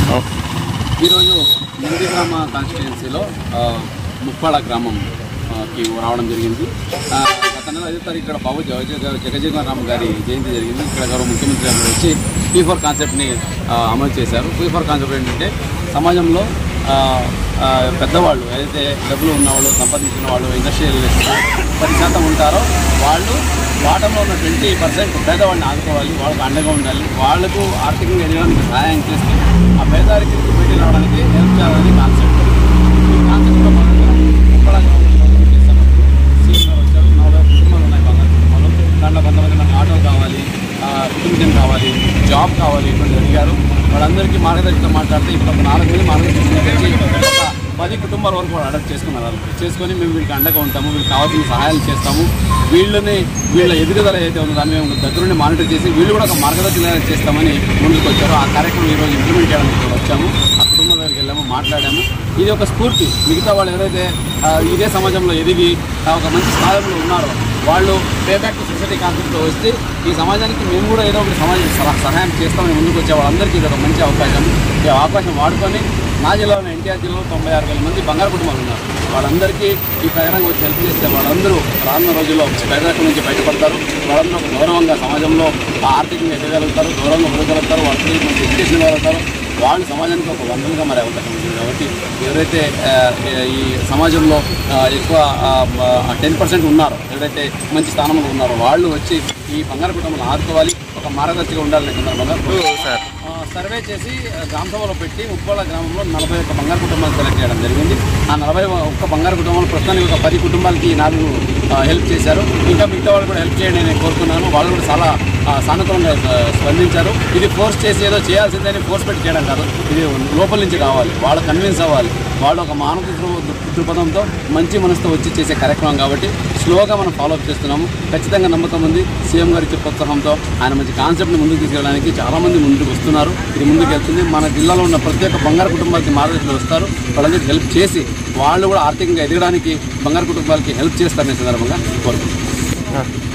ఈరోజు నందిగ్రామ కాన్స్టిట్యుయెన్సీలో ముప్పాడ గ్రామంకి రావడం జరిగింది. గత నెల 5వ తారీఖు ఇక్కడ బాబు జగజీవన్ రామ్ గారి జయంతి జరిగింది. ఇక్కడ గౌరవ ముఖ్యమంత్రి గారు వచ్చి P4 కాన్సెప్ట్ని అమలు చేశారు. P4 కాన్సెప్ట్ ఏంటంటే సమాజంలో పెద్దవాళ్ళు ఏదైతే డబ్బులు ఉన్నవాళ్ళు, సంపాదించిన వాళ్ళు, ఇండస్ట్రియలిస్ట్ 10% ఉంటారో వాళ్ళు బాటంలో ఉన్న 20% పేదవాళ్ళని ఆదుకోవాలి, వాళ్ళకు అండగా ఉండాలి, వాళ్లకు ఆర్థికంగా ఎదగడానికి సహాయం చేసి ఆ పేదవారికి బయటికి రావడానికి హెల్ప్ చేయాలని కాన్సెప్ట్. ఈ కాన్సెప్ట్లో భాగంగా ముప్పడ సీఎం వచ్చారు. 40 కుటుంబాలు ఉన్నాయి, బంగారు కుటుంబాలు. దాంట్లో కొంతమంది మనకు ఆటోలు కావాలి, కుటుంబం కావాలి, జాబ్ కావాలి, ఇటువంటి అడిగారు. వాళ్ళందరికీ మార్గదర్శకం మాట్లాడితే ఇప్పుడు ఒక 4 మంది మార్గదర్శకం ఒక 10 కుటుంబాల వరకు వాళ్ళు అడాప్ట్ చేసుకున్నారు. చేసుకొని మేము వీళ్ళకి అండగా ఉంటాము, వీళ్ళకి కావాల్సిన సహాయాలు చేస్తాము, వీళ్ళ ఎదుగుదల ఏదైతే ఉందో దాన్ని మేము దగ్గరుండి మానిటర్ చేసి వీళ్ళు కూడా ఒక మార్గదర్శనం చేస్తామని ముందుకు వచ్చారు. ఆ కార్యక్రమం ఈరోజు ఇంప్లిమెంట్ చేయడానికి వచ్చాము. ఆ కుటుంబం దగ్గరికి వెళ్ళాము, మాట్లాడాము. ఇది ఒక స్ఫూర్తి. మిగతా వాళ్ళు ఎవరైతే ఇదే సమాజంలో ఎదిగి ఒక మంచి స్థానంలో ఉన్నారో వాళ్ళు పేబ్యాక్ టు సొసైటీ కాన్సెప్ట్లో వస్తే ఈ సమాజానికి మేము కూడా ఏదో ఒకటి సహాయం చేస్తామని ముందుకు వచ్చే వాళ్ళందరికీ ఇది ఒక మంచి అవకాశం. ఈ అవకాశం వాడుకొని నా జిల్లాలో ఎన్టీఆర్ జిల్లాలో 96,000 మంది బంగారు కుటుంబాలు ఉన్నారు. వాళ్ళందరికీ ఈ ప్రయాణం వచ్చి హెల్ప్ చేస్తే వాళ్ళందరూ రానున్న రోజుల్లో పేదరికం నుంచి బయటపడతారు. వాళ్ళందరూ ఒక గౌరవంగా సమాజంలో ఆర్థికంగా ఎదగలుగుతారు, గౌరవంగా ఉండగలుగుతారు, వాళ్ళ పిల్లలకి మంచి ఎడ్యుకేషన్ ఇవ్వగలుగుతారు. వాళ్ళు సమాజానికి ఒక వందలుగా మారే అవకాశం ఉంటుంది. కాబట్టి ఎవరైతే ఈ సమాజంలో ఎక్కువ 10% ఉన్నారో, ఎవరైతే మంచి స్థానంలో ఉన్నారో వాళ్ళు వచ్చి ఈ బంగారు కుటుంబాలను ఆదుకోవాలి, ఒక మార్గదర్శిగా ఉండాలనే సందర్భంగా సర్వే చేసి గ్రామ సభలో పెట్టి ముప్పాడ గ్రామంలో 41 బంగారు కుటుంబాలు సెలెక్ట్ చేయడం జరిగింది. ఆ 41 బంగారు కుటుంబాలు ప్రస్తుతానికి ఒక 10 కుటుంబాలకి నాకు హెల్ప్ చేశారు. ఇంకా మిగతా వాళ్ళు కూడా హెల్ప్ చేయండి నేను కోరుకున్నాను. వాళ్ళు కూడా చాలా సానుకూలంగా స్పందించారు. ఇది ఫోర్స్ చేసి ఏదో చేయాల్సిందని ఫోర్స్ పెట్టి చేయడం కాదు, ఇది లోపల నుంచి కావాలి, వాళ్ళు కన్విన్స్ అవ్వాలి. వాళ్ళు ఒక మానవ దృక్పథంతో మంచి మనసుతో వచ్చి చేసే కార్యక్రమం కాబట్టి స్లోగా మనం ఫాలోఅప్ చేస్తున్నాము. ఖచ్చితంగా నమ్మకం ఉంది. సీఎం గారి ప్రోత్సాహంతో ఆయన మంచి కాన్సెప్ట్ని ముందుకు తీసుకెళ్ళడానికి చాలామంది ముందుకు వస్తున్నారు. ఇది ముందుకు వెళ్తుంది. మన జిల్లాలో ఉన్న ప్రతి ఒక్క బంగారు కుటుంబాలకి మార్గదర్శకులు వస్తారు. వాళ్ళందరికీ హెల్ప్ చేసి వాళ్ళు కూడా ఆర్థికంగా ఎదగడానికి బంగారు కుటుంబాలకి హెల్ప్ చేస్తారనే సందర్భంగా కోరుకుంటున్నాను.